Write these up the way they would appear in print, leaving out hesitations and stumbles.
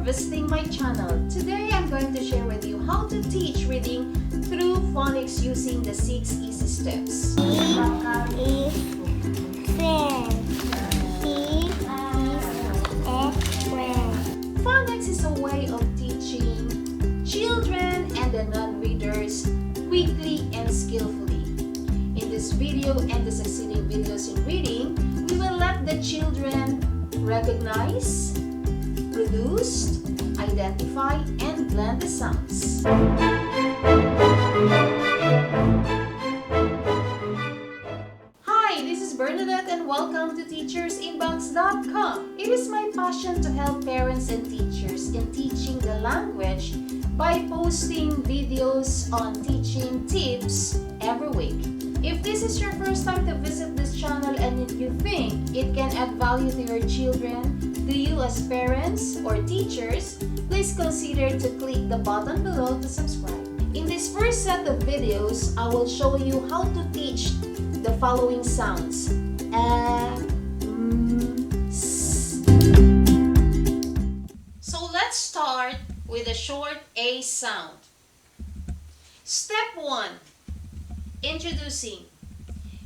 visiting my channel. Today I'm going to share with you how to teach reading through phonics using the 6 easy steps. Phonics is a way of teaching children and the non-readers quickly and skillfully. In this video and the succeeding videos in reading, we will let the children recognize, produce, identify, and blend the sounds. Hi, this is Bernadette and welcome to teachersinbox.com. It is my passion to help parents and teachers in teaching the language by posting videos on teaching tips every week. If this is your first time to visit this channel and you think it can add value to your children, to you as parents or teachers, please consider to click the button below to subscribe. In this first set of videos, I will show you how to teach the following sounds. S. So let's start with a short A sound. Step 1. Introducing.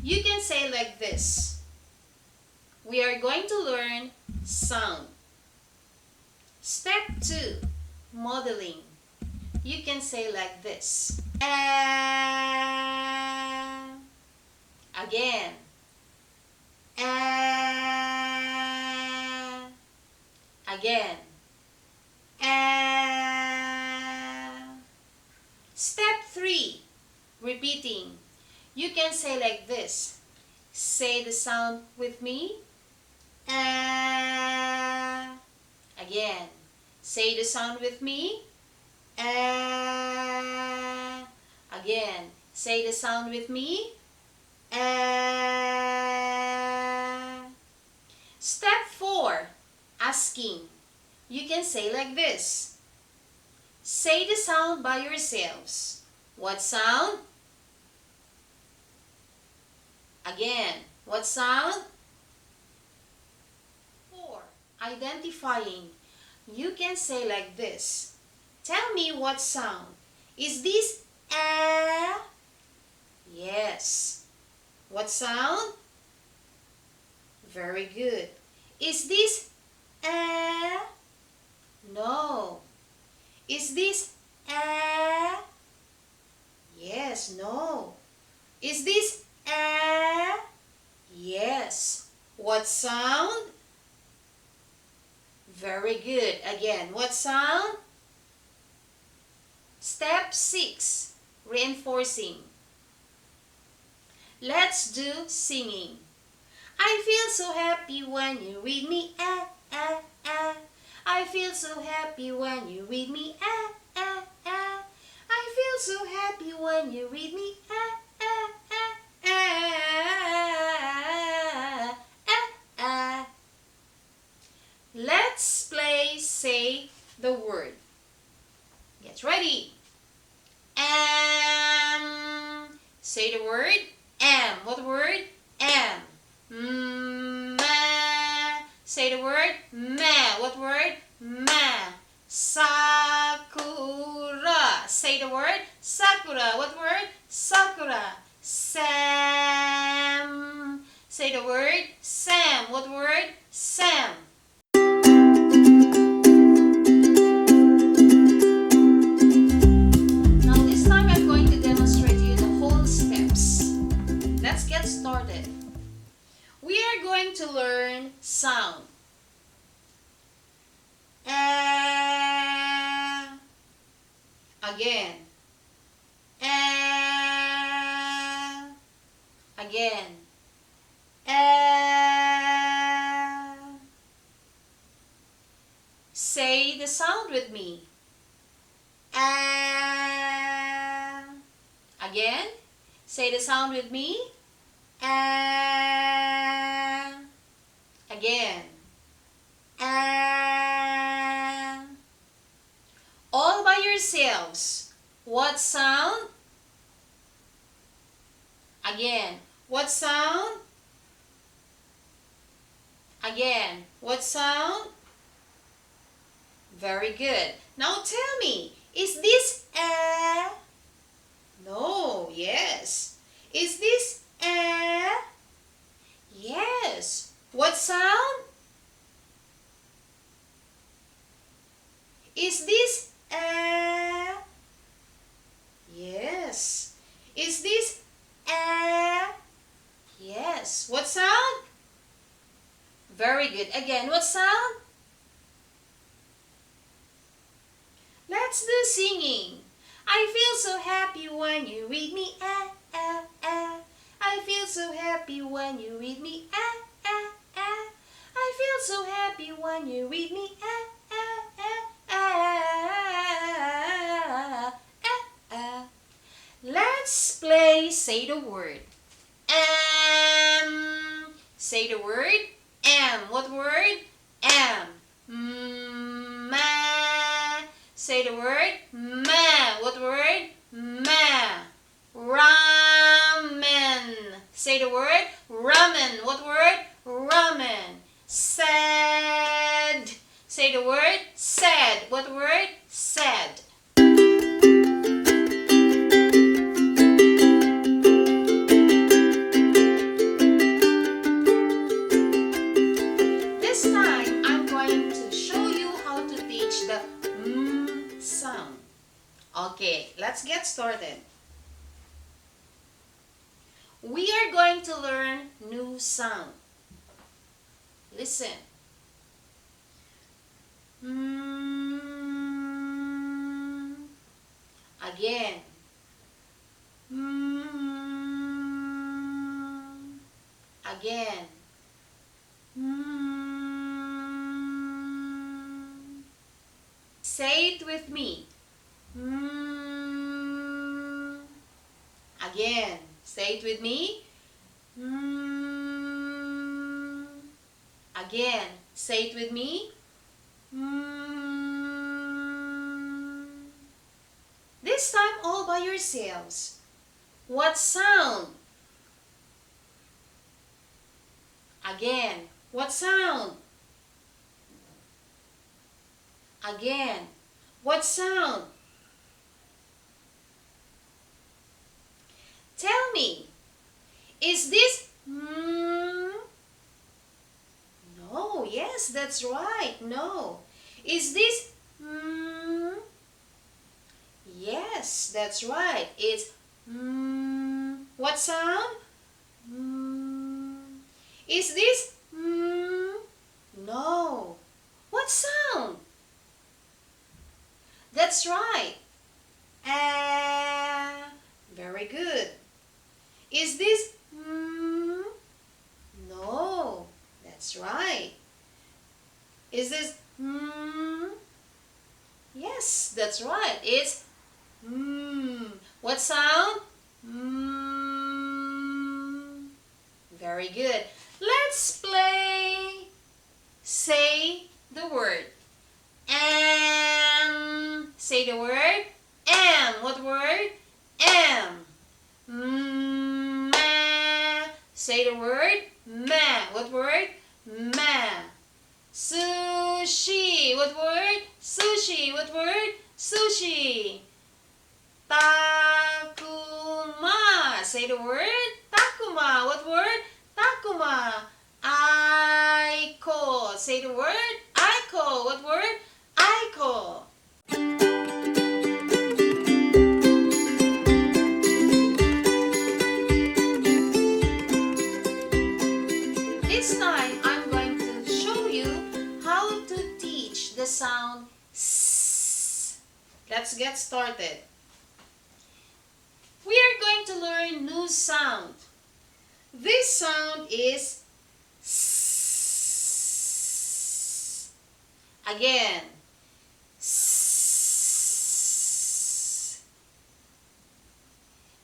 You can say like this. We are going to learn sound. Step 2. Modeling. You can say like this. Again. Again. Step 3. Repeating. You can say like this. Say the sound with me. Again. Say the sound with me. Again. Say the sound with me. Step 4. Asking. You can say like this. Say the sound by yourselves. What sound? Again. What sound? 4. Identifying. You can say like this. Tell me what sound. Is this a? Yes. What sound? Very good. Is this a? No. Is this a? Yes, no. Is this a? Yes. What sound? Very good. Again, what sound? Step 6. Reinforcing. Let's do singing. I feel so happy when you read me, I feel so happy when you read me, I feel so happy when you read me, Let's play Say the Word. Get ready. Say the word. What word? Say the word. What word? Sakura. Say the word. Sakura. What word? Sakura. Sam. Say the word. Sam. What word? Sam. Now this time I'm going to demonstrate to you the whole steps. Let's get started. We are going to learn sound. Again. Again. Say the sound with me. Again. Say the sound with me. Again. All by yourselves. What sound? Again. What sound? Again. What sound? Very good. Now tell me, is this a? No, yes. Is this a? Yes. What sound? Is this a? Yes. Is this a? Yes. What sound? Very good. Again, what sound? Let's do singing. I feel so happy when you read me, ah, ah, ah. I feel so happy when you read me, ah, ah, ah. I feel so happy when you read me, ah, ah, ah, ah, ah, ah. Let's play Say the Word. Say the word. What word? Ma. Say the word. Ma. What word? Ma. Ramen. Say the word. Ramen. What word? Ramen. Sad. Say the word. Sad. What word? Sad. This time, I'm going to show you how to teach the sound. Okay, let's get started. We are going to learn new sound. Listen. Again. Again. Say it with me. Again. Say it with me. Again. Say it with me. This time all by yourselves. What sound? Again. What sound? Again. What sound? Tell me, is this No, yes, that's right. No. Is this Yes, that's right. It's What sound? Is this No. What sound? That's right. Very good. Is this No. That's right. Is this Yes, that's right. It's What sound? Very good. Let's play Say the Word. Say the word. What word? Ma. Say the word. Ma. What word? Ma. Sushi. What word? Sushi. What word? Sushi. Takuma. Say the word. Takuma. What word? Takuma. Aiko. Say the word. Aiko. What word? Aiko. This time, I'm going to show you how to teach the sound S. Let's get started. We are going to learn new sound. This sound is S. Again. S.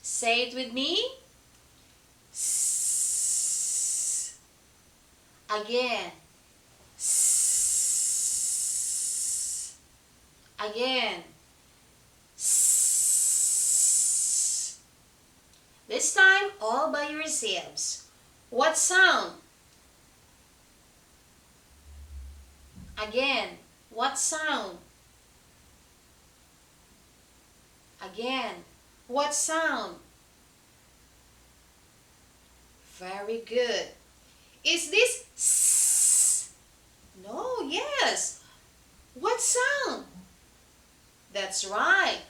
Say it with me. S. Again. S. Again. S. This time, all by yourselves. What sound? Again. What sound? Again, what sound? Very good. Is this S? No, yes. What sound? That's right.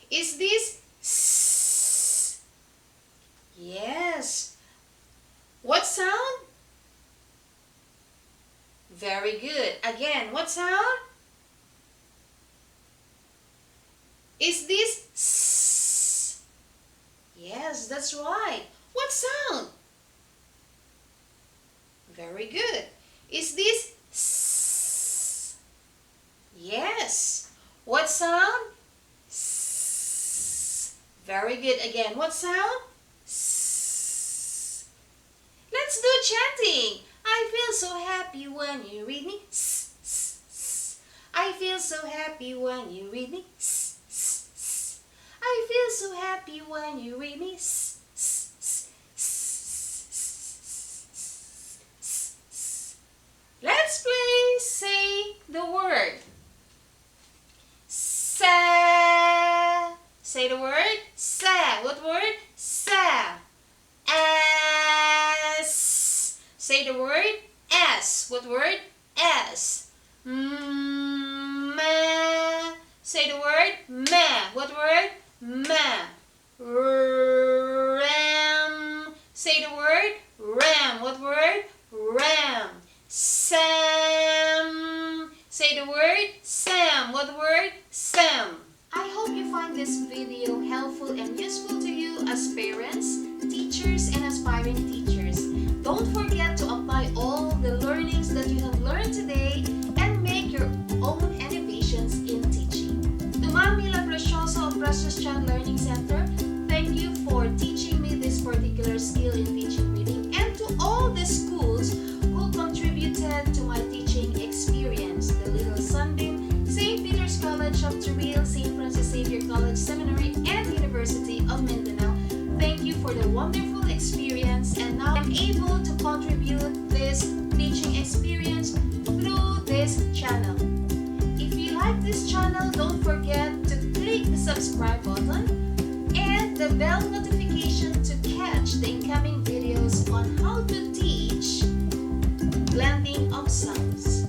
Is this S? Yes. What sound? Very good. Again, what sound? Is this S? Yes, that's right. What sound? Very good. Is this S? Yes. What sound? S. Very good. Again, what sound? S. Let's do chanting. I feel so happy when you read me. S, s, s. I feel so happy when you read me. S, s, s. I feel so happy when you read me. S, s, s, s, s, s, s. Let's play. Say the word. Sa. Say the word. Sa. What word? Sa. S. Say the word. S. What word? S. Ma. Say the word. Ma. What word? Ma. Ram. Say the word. Ram. What word? Ram. Sam. Say the word. Sam. What word? Sam. I hope you find this video helpful and useful to you as parents, teachers, and aspiring teachers. Don't forget to apply all the learnings that you have learned today and make your own innovations in teaching. To Ma'am Mila Precioso of Precious Child Learning Center, thank you for teaching me this particular skill in teaching reading, and to all the schools who contributed to my teaching experience. The Little Sunbeam, St. Peter's College of Trujillo, St. Francis Xavier College Seminary, and University of Mindanao. Thank you for the wonderful experience, and now I'm able to contribute this teaching experience through this channel. If you like this channel, don't forget to click the subscribe button and the bell notification to catch the incoming videos on how to teach blending of sounds.